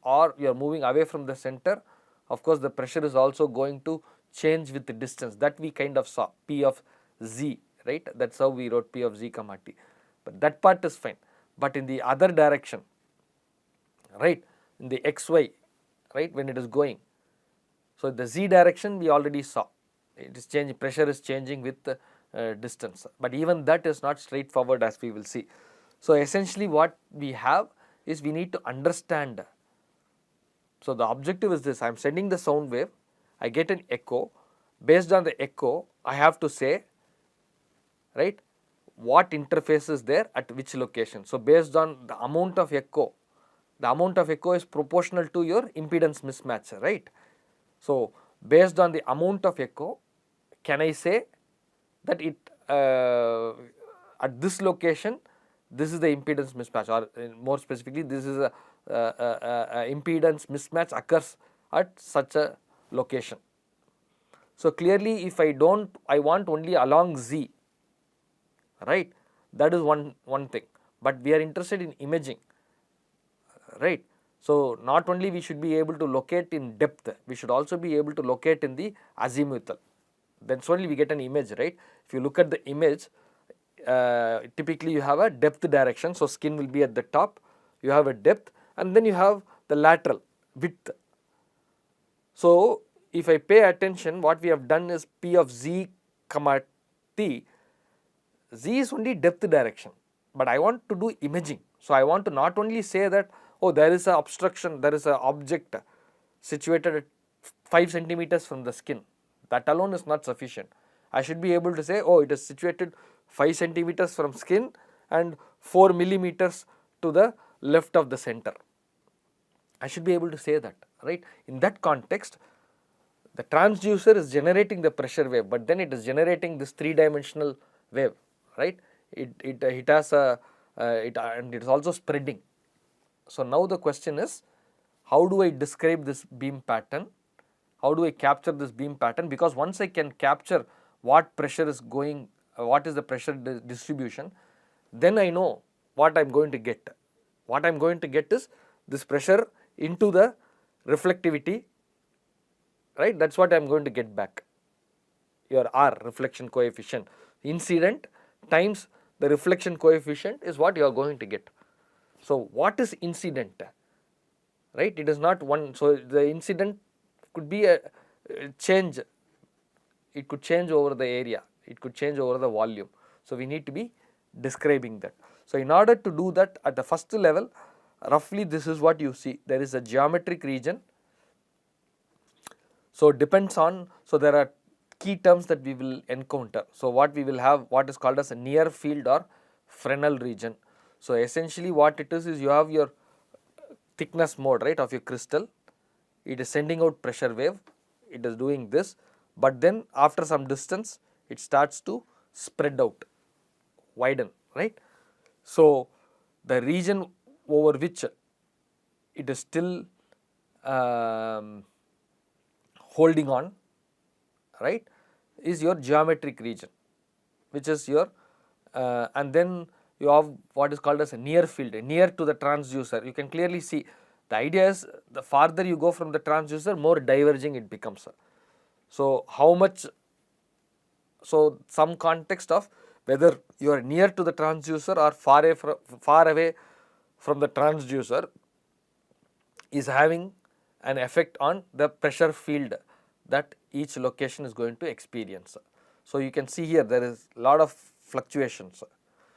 or you are moving away from the center. Of course, the pressure is also going to change with the distance, that we kind of saw P of z, right? That is how we wrote P of z comma t, but that part is fine. But in the other direction, right, in the xy, right, when it is going, so the z direction we already saw, it is changing, pressure is changing with distance, but even that is not straightforward, as we will see. So essentially what we have is we need to understand. So the objective is this: I am sending the sound wave, I get an echo. Based on the echo, I have to say, right, what interface is there at which location. So based on the amount of echo is proportional to your impedance mismatch, right? So based on the amount of echo, can I say that it at this location this is the impedance mismatch, or more specifically this is a impedance mismatch occurs at such a location. So clearly if I want only along z, right, that is one thing, but we are interested in imaging, right? So not only we should be able to locate in depth, we should also be able to locate in the azimuthal. Then only we get an image, right? If you look at the image, typically you have a depth direction, so skin will be at the top, you have a depth, and then you have the lateral width. So if I pay attention, what we have done is P of z comma t, z is only depth direction, but I want to do imaging. So I want to not only say that, oh, there is an obstruction, there is an object situated at 5 centimeters from the skin, that alone is not sufficient. I should be able to say, oh, it is situated 5 centimeters from skin and 4 millimeters to the left of the center. I should be able to say that, right? In that context, the transducer is generating the pressure wave, but then it is generating this 3-dimensional wave, right? It has a and it is also spreading. So now the question is, how do I describe this beam pattern? How do I capture this beam pattern? Because once I can capture what pressure is going, what is the pressure distribution, then I know what I am going to get. What I am going to get is this pressure into the reflectivity, right? That is what I am going to get back. Your R, reflection coefficient, incident times the reflection coefficient is what you are going to get. So what is incident, right? It is not one. So the incident could be a change, it could change over the area, it could change over the volume. So we need to be describing that. So in order to do that at the first level, roughly this is what you see. There is a geometric region. So depends on, so there are key terms that we will encounter. So what we will have, what is called as a near field or Fresnel region. So essentially what it is you have your thickness mode, right, of your crystal. It is sending out pressure wave, it is doing this, but then after some distance it starts to spread out, widen, right. So the region over which it is still holding on, right, is your geometric region, which is your and then you have what is called as a near field, near to the transducer. You can clearly see, the idea is the farther you go from the transducer, more diverging it becomes. So how much, so some context of whether you are near to the transducer or far away from the transducer is having an effect on the pressure field that each location is going to experience. So you can see here there is a lot of fluctuations.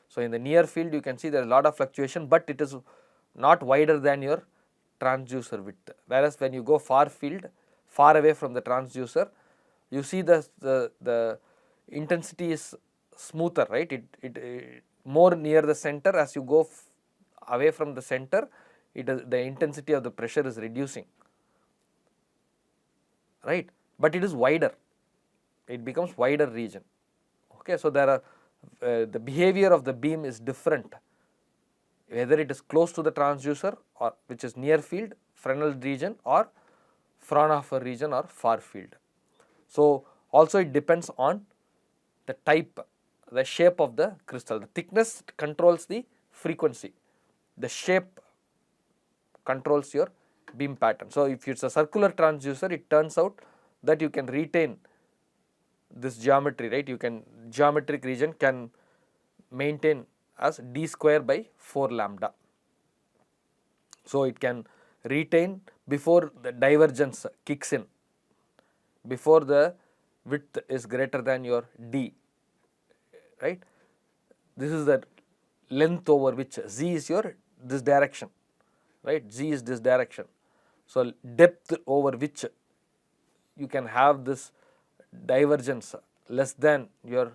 So in the near field you can see there is a lot of fluctuation, but it is not wider than your transducer width. Whereas when you go far field, far away from the transducer, you see the intensity is smoother, right? It more near the center. As you go away from the center, the intensity of the pressure is reducing, right? But it is wider. It becomes wider region. Okay, so there are the behavior of the beam is different, whether it is close to the transducer or which is near field, Fresnel region, or Fraunhofer region or far field. So also it depends on the type, the shape of the crystal. The thickness controls the frequency, the shape controls your beam pattern. So if it's a circular transducer, it turns out that you can retain this geometry, right? You can, geometric region can maintain as d square by 4 lambda. So it can retain before the divergence kicks in, before the width is greater than your d, right? This is the length over which z is your this direction, right? Z is this direction. So depth over which you can have this divergence less than your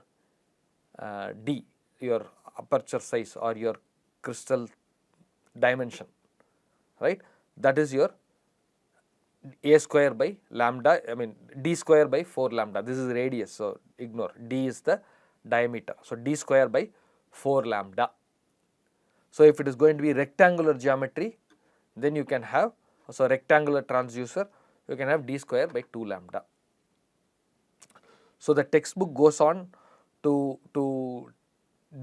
d, your aperture size or your crystal dimension, right? That is your a square by lambda, I mean d square by 4 lambda. This is radius, so ignore. D is the diameter, so d square by 4 lambda. So if it is going to be rectangular geometry, then you can have, so rectangular transducer, you can have d square by 2 lambda. So the textbook goes on to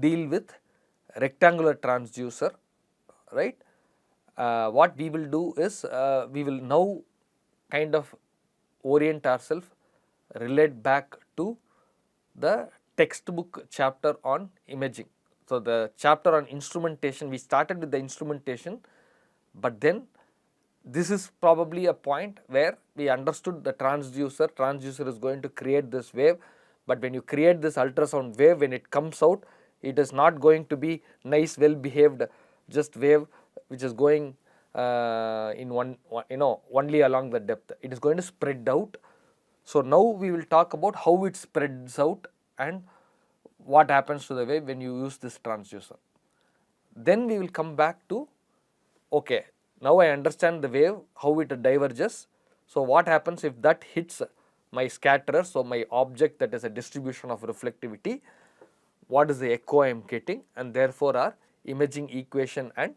deal with rectangular transducer, right? What we will do is we will now kind of orient ourselves, relate back to the textbook chapter on imaging. So the chapter on instrumentation, we started with the instrumentation, but then this is probably a point where we understood the transducer is going to create this wave, but when you create this ultrasound wave, when it comes out, it is not going to be nice, well behaved, just wave which is going in one, only along the depth. It is going to spread out. So now we will talk about how it spreads out and what happens to the wave when you use this transducer. Then we will come back to, okay, now I understand the wave, how it diverges. So what happens if that hits my scatterer, so my object that is a distribution of reflectivity, what is the echo I am getting, and therefore our imaging equation and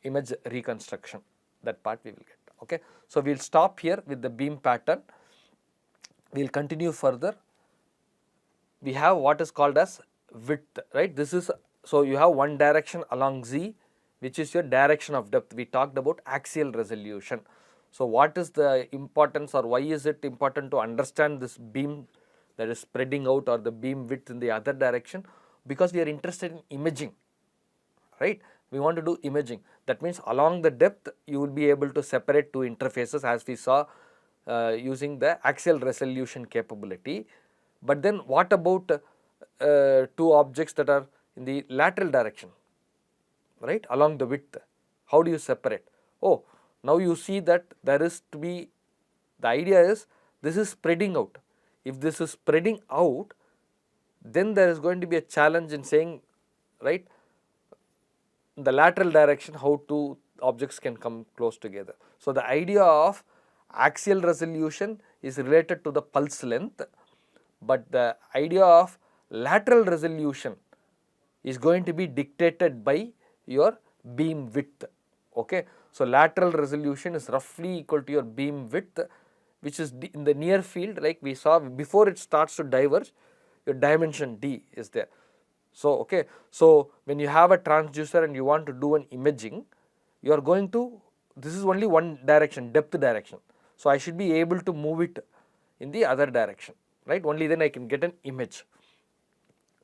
image reconstruction. That part we will get. Okay, so we will stop here with the beam pattern. We will continue further. We have what is called as width, right? This is, so you have one direction along z, which is your direction of depth. We talked about axial resolution. So what is the importance, or why is it important to understand this beam that is spreading out, or the beam width in the other direction? Because we are interested in imaging, right? We want to do imaging. That means along the depth you will be able to separate two interfaces, as we saw using the axial resolution capability. But then what about two objects that are in the lateral direction, right, along the width? How do you separate? Oh, now you see that there is to be, the idea is this is spreading out. If this is spreading out, then there is going to be a challenge in saying, right, the lateral direction, how two objects can come close together. So the idea of axial resolution is related to the pulse length, but the idea of lateral resolution is going to be dictated by your beam width. Okay, so lateral resolution is roughly equal to your beam width, which is in the near field, like we saw before it starts to diverge, your dimension d is there. So okay, so when you have a transducer and you want to do an imaging, you are going to, this is only one direction, depth direction. So I should be able to move it in the other direction, right? Only then I can get an image.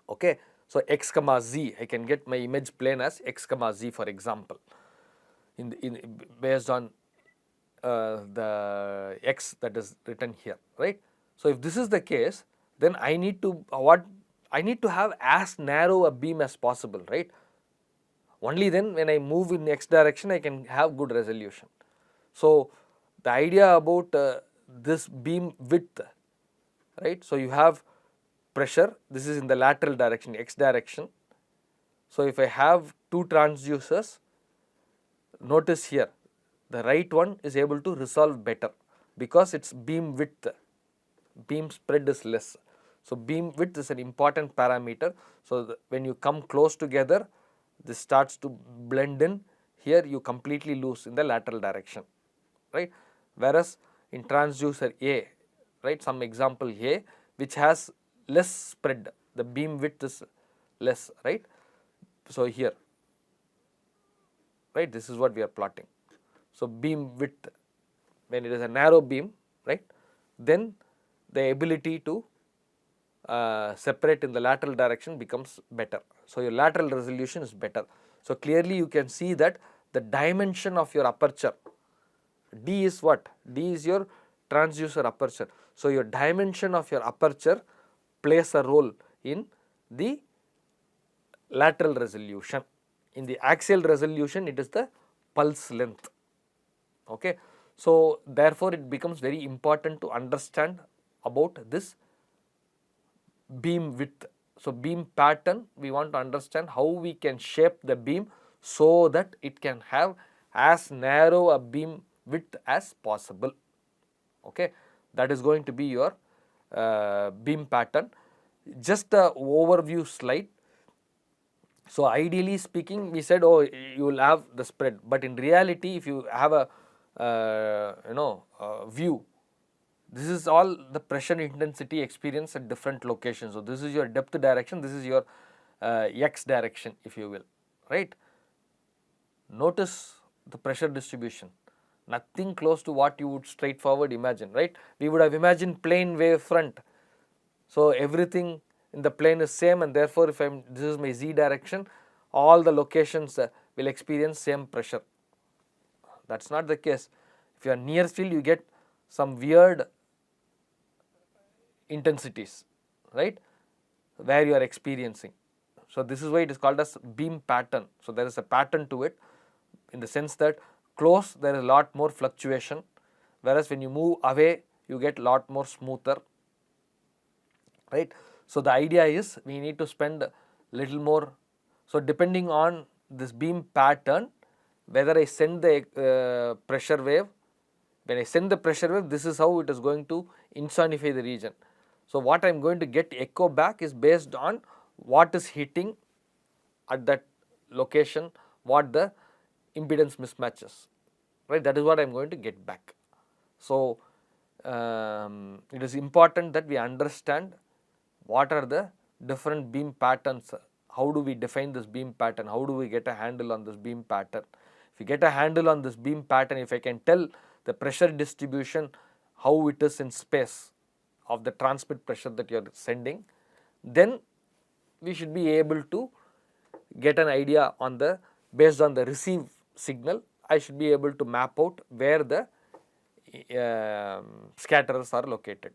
Okay, so x comma z, I can get my image plane as x comma z, for example, based on the x that is written here, right? So if this is the case, then I need to have as narrow a beam as possible, right? Only then when I move in x direction I can have good resolution. So the idea about this beam width, right? So you have pressure, this is in the lateral direction, x direction. So if I have two transducers, notice here the right one is able to resolve better because its beam width, beam spread is less. So beam width is an important parameter. So when you come close together, this starts to blend in. Here you completely lose in the lateral direction, right? Whereas in transducer A, right, some example A, which has less spread, the beam width is less, right? So here, right, this is what we are plotting. So beam width, when it is a narrow beam, right, then the ability to separate in the lateral direction becomes better. So your lateral resolution is better. So clearly you can see that the dimension of your aperture, D is what? D is your transducer aperture. So your dimension of your aperture plays a role in the lateral resolution. In the axial resolution, it is the pulse length. Okay. So therefore it becomes very important to understand about this beam width. So beam pattern, we want to understand how we can shape the beam so that it can have as narrow a beam width as possible. Okay, that is going to be your beam pattern. Just a overview slide. So ideally speaking, we said, oh, you will have the spread, but in reality, if you have a view, this is all the pressure intensity experience at different locations. So this is your depth direction, this is your x direction, if you will, right? Notice the pressure distribution, nothing close to what you would straightforward imagine, right? We would have imagined plane wave front. So everything in the plane is same, and therefore if this is my z direction, all the locations will experience same pressure. That's not the case. If you are near field, you get some weird intensities, right, where you are experiencing. So this is why it is called as beam pattern. So there is a pattern to it, in the sense that close there is a lot more fluctuation, whereas when you move away you get a lot more smoother, right? So the idea is we need to spend little more. So depending on this beam pattern, whether I send the pressure wave, when I send the pressure wave, this is how it is going to insonify the region. So what I am going to get echo back is based on what is hitting at that location, what the impedance mismatches, right? That is what I am going to get back. So it is important that we understand what are the different beam patterns, how do we define this beam pattern, how do we get a handle on this beam pattern. If you get a handle on this beam pattern, if I can tell the pressure distribution, how it is in space of the transmit pressure that you are sending, then we should be able to get an idea on the, based on the receive signal, I should be able to map out where the scatterers are located,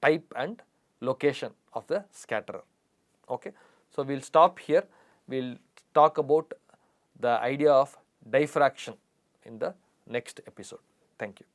type and location of the scatterer. Okay. So we will stop here. We will talk about the idea of diffraction in the next episode. Thank you.